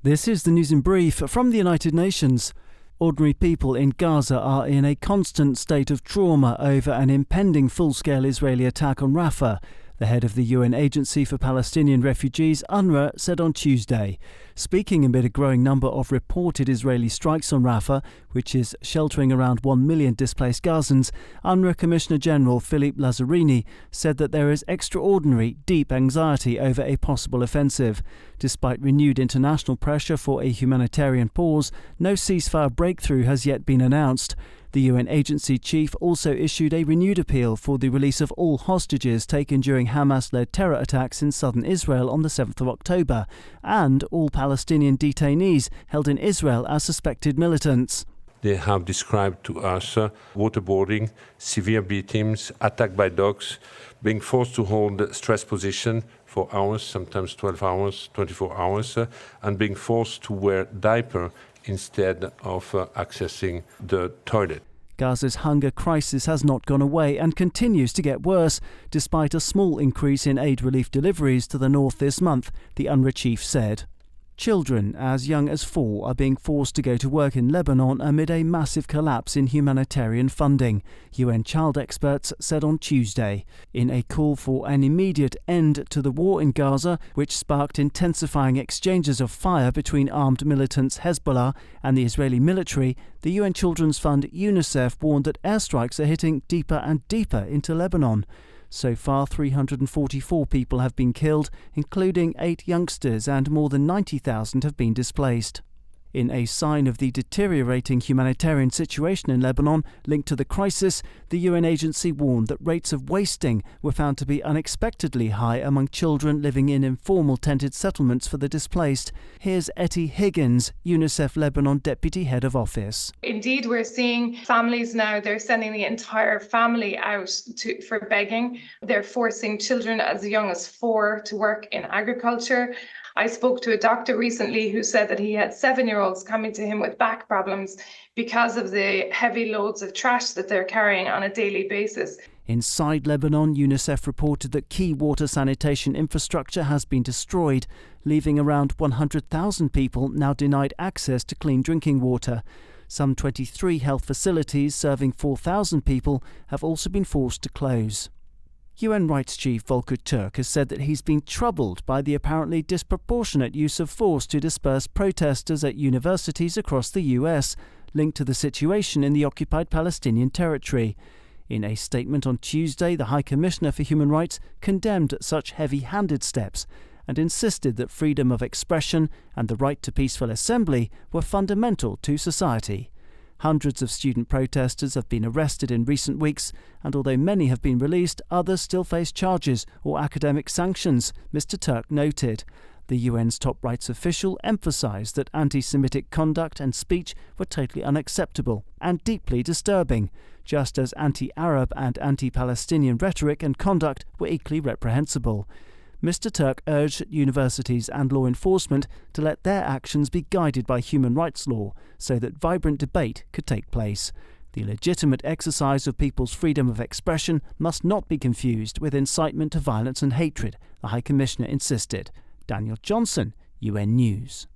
This is the news in brief from the United Nations. Ordinary people in Gaza are in a constant state of trauma over an impending full-scale Israeli attack on Rafah. The head of the UN Agency for Palestinian Refugees, UNRWA, said on Tuesday. Speaking amid a growing number of reported Israeli strikes on Rafah, which is sheltering around 1 million displaced Gazans, UNRWA Commissioner General Philippe Lazzarini said that there is extraordinary, deep anxiety over a possible offensive. Despite renewed international pressure for a humanitarian pause, no ceasefire breakthrough has yet been announced. The UN agency chief also issued a renewed appeal for the release of all hostages taken during Hamas-led terror attacks in southern Israel on the 7th of October, and all Palestinian detainees held in Israel as suspected militants. They have described to us waterboarding, severe beatings, attack by dogs, being forced to hold stress position for hours, sometimes 12 hours, 24 hours, and being forced to wear diaper instead of accessing the toilet. Gaza's hunger crisis has not gone away and continues to get worse, despite a small increase in aid relief deliveries to the north this month, the UNRWA chief said. Children as young as 4 are being forced to go to work in Lebanon amid a massive collapse in humanitarian funding, UN child experts said on Tuesday. In a call for an immediate end to the war in Gaza, which sparked intensifying exchanges of fire between armed militants Hezbollah and the Israeli military, the UN Children's Fund UNICEF warned that airstrikes are hitting deeper and deeper into Lebanon. So far, 344 people have been killed, including 8 youngsters, and more than 90,000 have been displaced. In a sign of the deteriorating humanitarian situation in Lebanon linked to the crisis, the UN agency warned that rates of wasting were found to be unexpectedly high among children living in informal tented settlements for the displaced. Here's Etty Higgins, UNICEF Lebanon Deputy Head of Office. Indeed, we're seeing families now, they're sending the entire family out for begging. They're forcing children as young as 4 to work in agriculture. I spoke to a doctor recently who said that he had 7-year-olds coming to him with back problems because of the heavy loads of trash that they're carrying on a daily basis. Inside Lebanon, UNICEF reported that key water sanitation infrastructure has been destroyed, leaving around 100,000 people now denied access to clean drinking water. Some 23 health facilities serving 4,000 people have also been forced to close. UN Rights Chief Volker Türk has said that he's been troubled by the apparently disproportionate use of force to disperse protesters at universities across the US, linked to the situation in the occupied Palestinian territory. In a statement on Tuesday, the High Commissioner for Human Rights condemned such heavy-handed steps and insisted that freedom of expression and the right to peaceful assembly were fundamental to society. Hundreds of student protesters have been arrested in recent weeks, and although many have been released, others still face charges or academic sanctions, Mr. Türk noted. The UN's top rights official emphasised that anti-Semitic conduct and speech were totally unacceptable and deeply disturbing, just as anti-Arab and anti-Palestinian rhetoric and conduct were equally reprehensible. Mr. Türk urged universities and law enforcement to let their actions be guided by human rights law so that vibrant debate could take place. The legitimate exercise of people's freedom of expression must not be confused with incitement to violence and hatred, the High Commissioner insisted. Daniel Johnson, UN News.